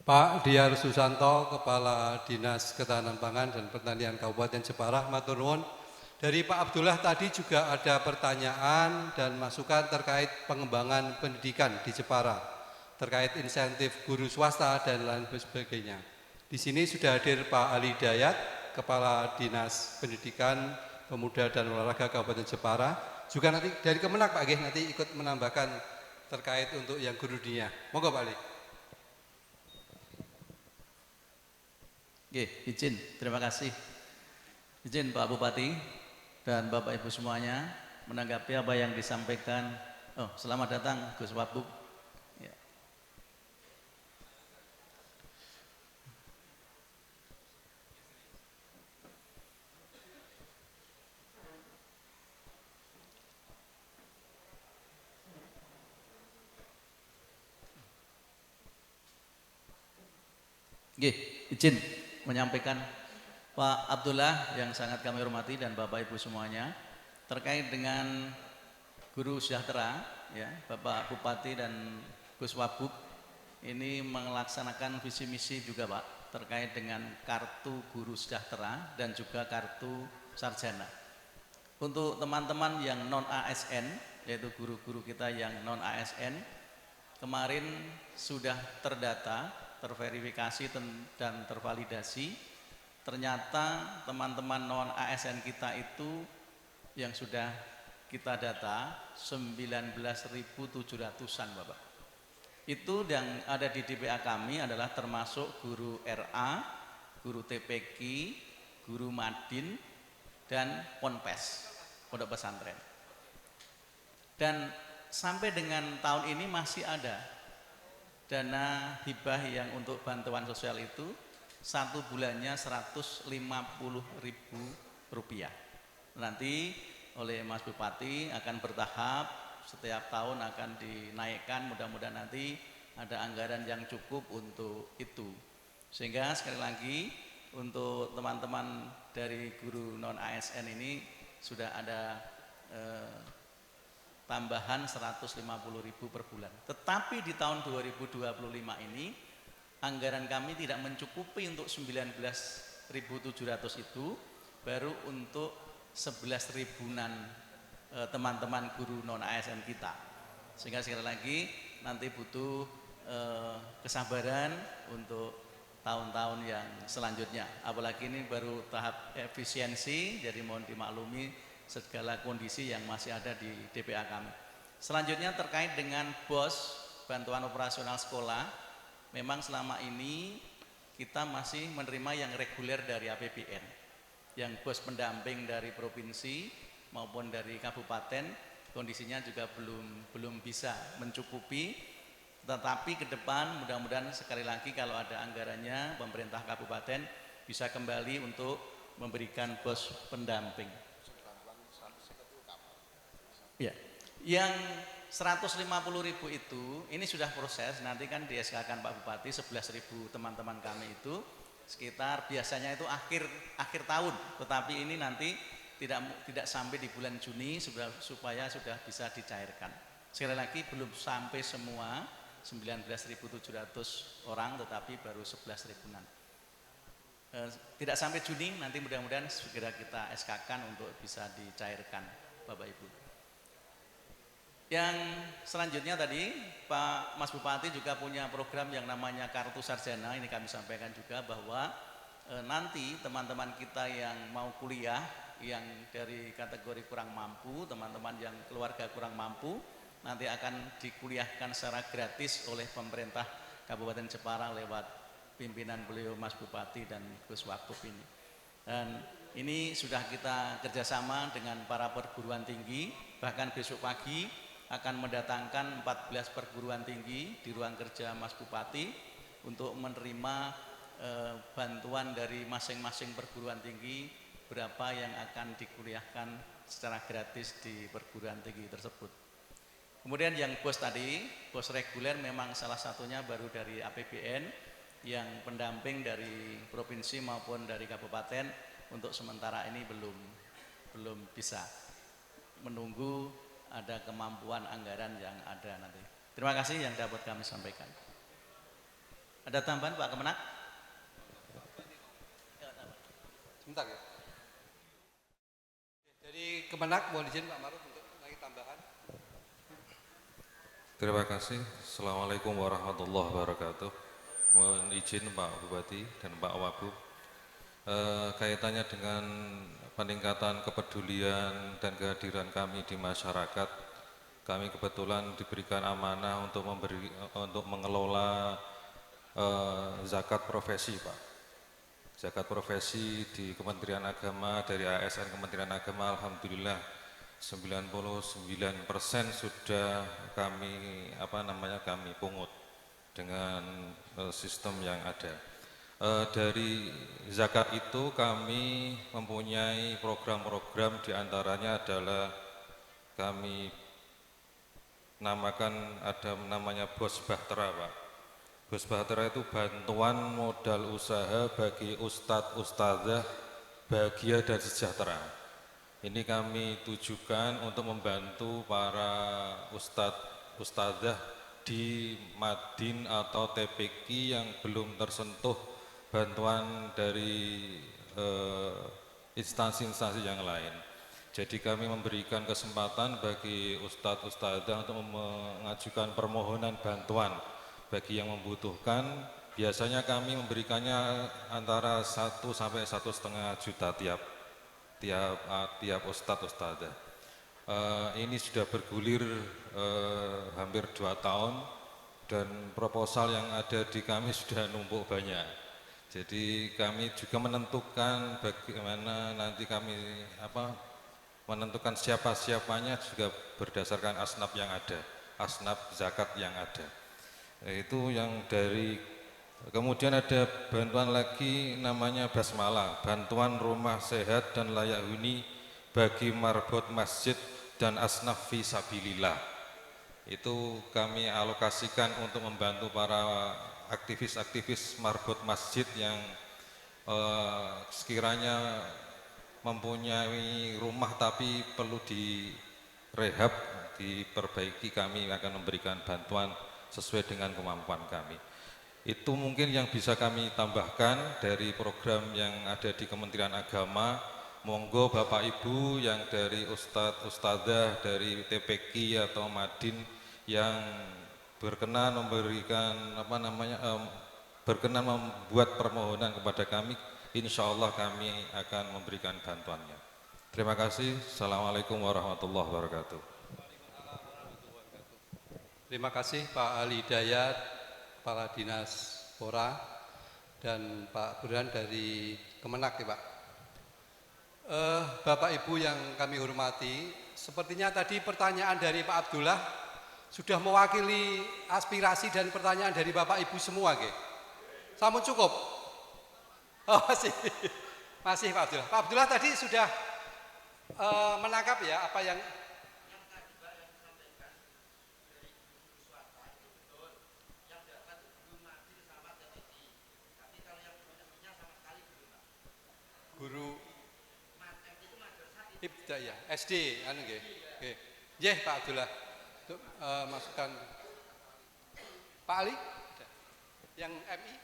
Pak Diar Susanto, Kepala Dinas Ketahanan Pangan dan Pertanian Kabupaten Jepara, matur nuwun. Dari Pak Abdullah tadi juga ada pertanyaan dan masukan terkait pengembangan pendidikan di Jepara, terkait insentif guru swasta dan lain sebagainya. Di sini sudah hadir Pak Ali Dayat, Kepala Dinas Pendidikan, Pemuda dan Olahraga Kabupaten Jepara. Juga nanti dari Kemenak Pak Gih nanti ikut menambahkan terkait untuk yang guru dunia. Monggo Pak Ali. Oke, izin, terima kasih. Izin Pak Bupati dan Bapak Ibu semuanya menanggapi apa yang disampaikan. Selamat datang Gus Wabub. Ya. Oke, izin menyampaikan Pak Abdullah yang sangat kami hormati dan Bapak Ibu semuanya terkait dengan guru sejahtera, ya Bapak Bupati dan Gus Wabub ini melaksanakan visi misi juga Pak terkait dengan kartu guru sejahtera dan juga kartu sarjana. Untuk teman-teman yang non ASN, yaitu guru-guru kita yang non ASN, kemarin sudah terdata, terverifikasi dan tervalidasi. Ternyata teman-teman non ASN kita itu yang sudah kita data 19.700-an Bapak. Itu yang ada di DPA kami adalah termasuk guru RA, guru TPQ, guru Madin, dan Ponpes, pondok pesantren. Dan sampai dengan tahun ini masih ada dana hibah yang untuk bantuan sosial itu satu bulannya Rp150.000. Nanti oleh Mas Bupati akan bertahap, setiap tahun akan dinaikkan, mudah-mudahan nanti ada anggaran yang cukup untuk itu. Sehingga sekali lagi untuk teman-teman dari guru non ASN ini sudah ada tambahan 150.000 per bulan. Tetapi di tahun 2025 ini anggaran kami tidak mencukupi untuk 19.700 itu, baru untuk 11 ribuan teman-teman guru non ASN kita. Sehingga sekali lagi nanti butuh kesabaran untuk tahun-tahun yang selanjutnya. Apalagi ini baru tahap efisiensi, jadi mohon dimaklumi segala kondisi yang masih ada di DPA kami. Selanjutnya terkait dengan BOS, bantuan operasional sekolah. Memang selama ini kita masih menerima yang reguler dari APBN, yang BOS pendamping dari provinsi maupun dari kabupaten kondisinya juga belum bisa mencukupi. Tetapi ke depan mudah-mudahan sekali lagi kalau ada anggarannya pemerintah kabupaten bisa kembali untuk memberikan BOS pendamping. Ya, yang 150.000 itu ini sudah proses, nanti kan di SK-kan Pak Bupati 11.000 teman-teman kami itu sekitar biasanya itu akhir tahun, tetapi ini nanti tidak sampai di bulan Juni supaya sudah bisa dicairkan. Sekali lagi belum sampai semua 19.700 orang, tetapi baru 11.000-an. Tidak sampai Juni, nanti mudah-mudahan segera kita SK-kan untuk bisa dicairkan Bapak Ibu. Yang selanjutnya tadi Pak Mas Bupati juga punya program yang namanya Kartu Sarjana. Ini kami sampaikan juga bahwa nanti teman-teman kita yang mau kuliah, yang dari kategori kurang mampu, teman-teman yang keluarga kurang mampu, nanti akan dikuliahkan secara gratis oleh pemerintah Kabupaten Jepara lewat pimpinan beliau Mas Bupati dan Gus Wabub ini. Dan ini sudah kita kerjasama dengan para perguruan tinggi, bahkan besok pagi akan mendatangkan 14 perguruan tinggi di ruang kerja Mas Bupati untuk menerima bantuan dari masing-masing perguruan tinggi berapa yang akan dikuliahkan secara gratis di perguruan tinggi tersebut. Kemudian yang BOS tadi, BOS reguler memang salah satunya baru dari APBN, yang pendamping dari provinsi maupun dari kabupaten untuk sementara ini belum bisa, menunggu ada kemampuan anggaran yang ada nanti. Terima kasih yang dapat kami sampaikan. Ada tambahan Pak Kemenak? Sebentar ya. Dari Kemenak mohon izin Pak Maruf untuk lagi tambahan. Terima kasih. Assalamualaikum warahmatullahi wabarakatuh. Mohon izin Pak Bupati dan Pak Wagub. Kaitannya dengan peningkatan kepedulian dan kehadiran kami di masyarakat, kami kebetulan diberikan amanah untuk mengelola zakat profesi, Pak. Zakat profesi di Kementerian Agama, dari ASN Kementerian Agama, alhamdulillah 99% sudah kami kami pungut dengan sistem yang ada. Dari zakat itu kami mempunyai program-program, diantaranya adalah kami namakan ada namanya Bos Bahtera, Pak. Bos Bahtera itu bantuan modal usaha bagi ustadz, ustadzah, bahagia dan sejahtera. Ini kami tujukan untuk membantu para ustadz, ustadzah di Madin atau TPQ yang belum tersentuh bantuan dari instansi-instansi yang lain. Jadi kami memberikan kesempatan bagi ustadz, ustadzah untuk mengajukan permohonan bantuan bagi yang membutuhkan. Biasanya kami memberikannya antara 1 sampai 1,5 juta tiap ustadz, ustadzah. Ini sudah bergulir hampir 2 tahun dan proposal yang ada di kami sudah numpuk banyak. Jadi kami juga menentukan bagaimana nanti kami menentukan siapa-siapanya juga berdasarkan asnaf yang ada, asnaf zakat yang ada. Itu yang dari, kemudian ada bantuan lagi namanya Basmalah, bantuan rumah sehat dan layak huni bagi marbot masjid dan asnaf fi sabilillah. Itu kami alokasikan untuk membantu para aktivis-aktivis marbot masjid yang sekiranya mempunyai rumah tapi perlu direhab, diperbaiki. Kami akan memberikan bantuan sesuai dengan kemampuan kami. Itu mungkin yang bisa kami tambahkan dari program yang ada di Kementerian Agama. Monggo Bapak Ibu yang dari Ustadz, Ustadzah, dari TPQ atau Madin yang berkenan memberikan berkenan membuat permohonan kepada kami, insya Allah kami akan memberikan bantuannya. Terima kasih. Assalamualaikum warahmatullahi wabarakatuh. Terima kasih Pak Ali Hidayat, Kepala Dinas Pora, dan Pak Burhan dari Kemenak ya Pak. Bapak Ibu yang kami hormati, sepertinya tadi pertanyaan dari Pak Abdullah sudah mewakili aspirasi dan pertanyaan dari Bapak Ibu semua, ge. Sampun cukup? Oh, masih Pak Abdullah. Pak Abdullah tadi sudah menangkap ya apa yang guru Ibtidayah SD anu nggih. Nggih. Nggih Pak Abdullah. Untuk masukan Pak Ali yang MI.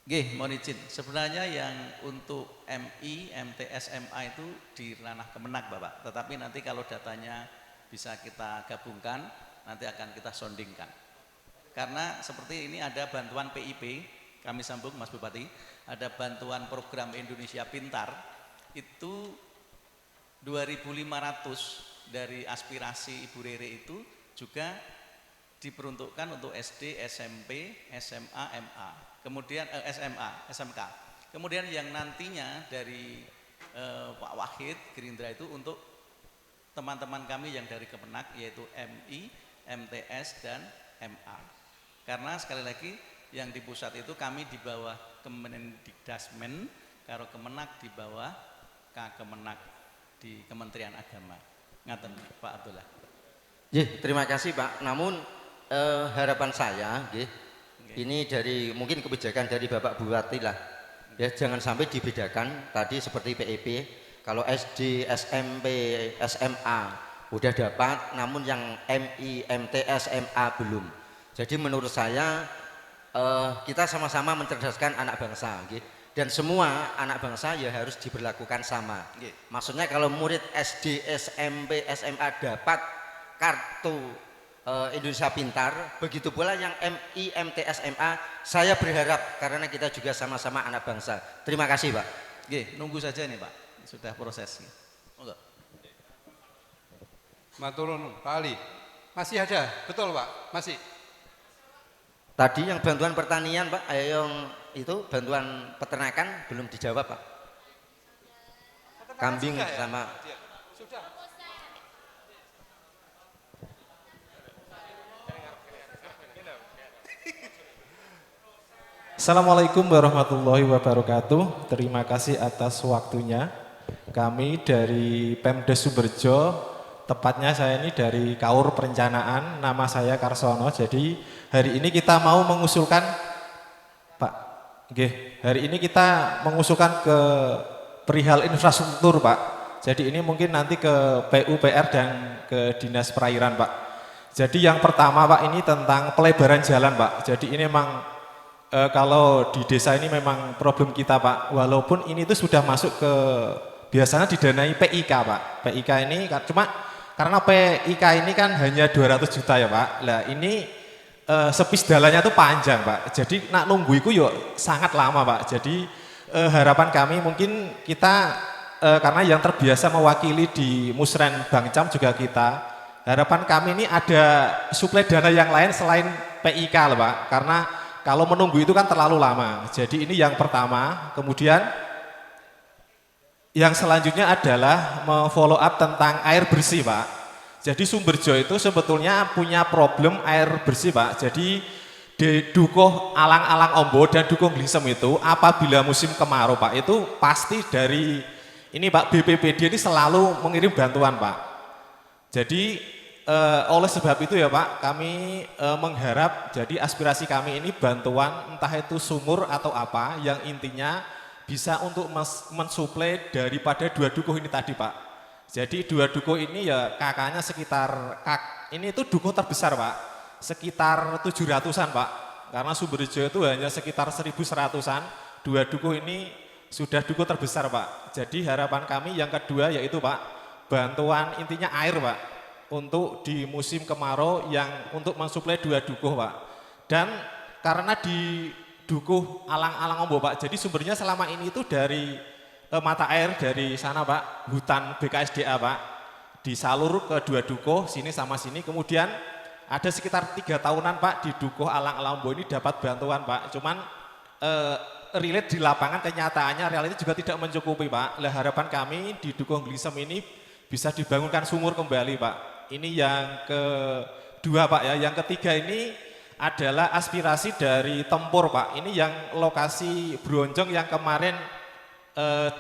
Nggih, mohon izin. Sebenarnya yang untuk MI, MTS, MA itu di ranah Kemenak, Bapak. Tetapi nanti kalau datanya bisa kita gabungkan, nanti akan kita sondingkan. Karena seperti ini ada bantuan PIP, kami sambung Mas Bupati, ada bantuan program Indonesia Pintar, itu 2.500 dari aspirasi Ibu Rere itu juga diperuntukkan untuk SD, SMP, SMA, MA. Kemudian SMA, SMK. Kemudian yang nantinya dari Pak Wahid Gerindra itu untuk teman-teman kami yang dari Kemenak, yaitu MI, MTS dan MA. Karena sekali lagi yang di pusat itu kami di bawah Kemendikdasmen, kalau Kemenak di bawah Kemenak di Kementerian Agama. Ngaten Pak Abdullah. Terima kasih Pak. Namun harapan saya, ini dari mungkin kebijakan dari Bapak Bupati lah, ya jangan sampai dibedakan tadi seperti PIP. Kalau SD, SMP, SMA udah dapat, namun yang MI, MTS, MA belum. Jadi menurut saya kita sama-sama mencerdaskan anak bangsa, nggih. Dan semua anak bangsa ya harus diberlakukan sama. Nggih. Maksudnya kalau murid SD, SMP, SMA dapat kartu Indonesia Pintar, begitu pula yang MI, MT, SMA, saya berharap karena kita juga sama-sama anak bangsa. Terima kasih, Pak. Nggih, nunggu saja nih Pak, sudah proses. Monggo. Matur nuwun, Pak Ali. Masih ada, betul Pak? Masih. Tadi yang bantuan pertanian, Pak, yang itu bantuan peternakan belum dijawab, Pak. Kambing Sudah ya? sama Sudah. Assalamualaikum warahmatullahi wabarakatuh. Terima kasih atas waktunya. Kami dari Pemdes Sumberjo, tepatnya saya ini dari Kaur Perencanaan, nama saya Karsono. Jadi hari ini kita mau mengusulkan, Pak, hari ini kita mengusulkan ke perihal infrastruktur, Pak. Jadi ini mungkin nanti ke PUPR dan ke Dinas Perairan, Pak. Jadi yang pertama, Pak, ini tentang pelebaran jalan, Pak. Jadi ini memang kalau di desa ini memang problem kita, Pak. Walaupun ini itu sudah masuk ke biasanya didanai PIK, Pak. PIK ini cuma karena PIK ini kan hanya 200 juta ya, Pak. Lah ini sepis dalannya itu panjang, Pak. Jadi nak nunggu itu yuk sangat lama, Pak. Jadi harapan kami mungkin kita karena yang terbiasa mewakili di Musren Bangcam juga kita. Harapan kami ini ada suplai dana yang lain selain PIK loh, Pak. Karena kalau menunggu itu kan terlalu lama. Jadi ini yang pertama. Kemudian yang selanjutnya adalah follow up tentang air bersih, Pak. Jadi Sumberjo itu sebetulnya punya problem air bersih, Pak. Jadi di Dukuh Alang-Alang Ombo dan Dukuh Glingsem itu apabila musim kemarau, Pak, itu pasti dari ini, Pak, BPBD ini selalu mengirim bantuan, Pak. Jadi oleh sebab itu ya, Pak, kami mengharap jadi aspirasi kami ini bantuan entah itu sumur atau apa yang intinya bisa untuk mensuplai daripada dua dukuh ini tadi, Pak. Jadi dua dukuh ini ya kakaknya sekitar ini itu dukuh terbesar, Pak. Sekitar 700-an, Pak. Karena Sumberjo itu hanya sekitar 1.100-an. Dua dukuh ini sudah dukuh terbesar, Pak. Jadi harapan kami yang kedua yaitu, Pak, bantuan intinya air, Pak, untuk di musim kemarau yang untuk mensuplai dua dukuh, Pak. Dan karena di Dukuh Alang-Alang Ombo, Pak, jadi sumbernya selama ini itu dari mata air dari sana, Pak, hutan BKSDA, Pak, disalur ke dua dukuh sini sama sini. Kemudian ada sekitar 3 tahunan, Pak, di Dukuh Alang-Alang Ombo ini dapat bantuan, Pak. Cuman relate di lapangan kenyataannya realita juga tidak mencukupi, Pak. Lah harapan kami di Dukuh Glingsem ini bisa dibangunkan sumur kembali, Pak. Ini yang kedua, Pak, ya. Yang ketiga ini adalah aspirasi dari Tempur, Pak. Ini yang lokasi Bronjong yang kemarin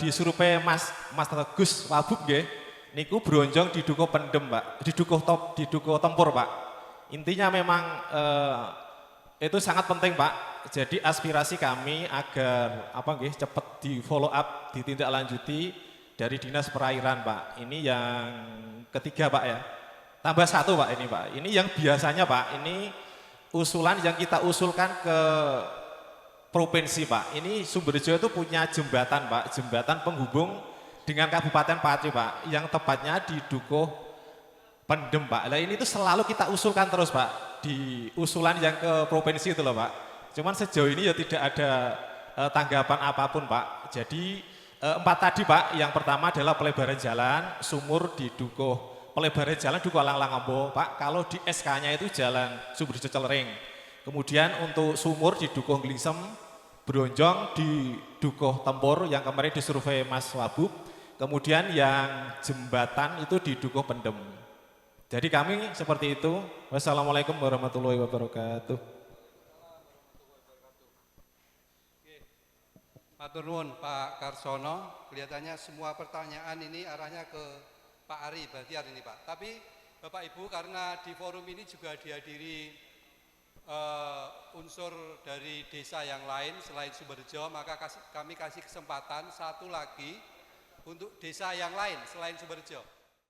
disurvei Mas Tegus Wabub, nggih. Niku Bronjong di Dukuh Pendem, Pak. Di Dukuh Tempur, Pak. Intinya memang itu sangat penting, Pak. Jadi aspirasi kami agar cepat di follow up, ditindaklanjuti dari Dinas Perairan, Pak. Ini yang ketiga, Pak, ya. Tambah satu, Pak, ini, Pak. Ini yang biasanya, Pak, ini usulan yang kita usulkan ke provinsi, Pak. Ini Sumberjo itu punya jembatan, Pak. Jembatan penghubung dengan Kabupaten Pati, Pak. Yang tepatnya di Dukuh Pendem, Pak. Nah ini tuh selalu kita usulkan terus, Pak. Di usulan yang ke provinsi itu loh, Pak. Cuman sejauh ini ya tidak ada tanggapan apapun, Pak. Jadi 4 tadi, Pak. Yang pertama adalah pelebaran jalan, sumur di Dukuh. Pelebaran jalan Dukuh Alang-Alang Ombo, Pak. Kalau di SK-nya itu jalan Sumberjo Celering. Kemudian untuk sumur di Dukuh Glingsem, Bronjong di Dukuh Tempur yang kemarin disurvei Mas Wabub. Kemudian yang jembatan itu di Dukuh Pendem. Jadi kami seperti itu. Wassalamualaikum warahmatullahi wabarakatuh. Matur nuwun Pak Karsono, kelihatannya semua pertanyaan ini arahnya ke Pak Ari Bahtiar ini, Pak. Tapi Bapak Ibu, karena di forum ini juga dihadiri unsur dari desa yang lain selain Sumberjo, maka kami kasih kesempatan satu lagi untuk desa yang lain selain Sumberjo.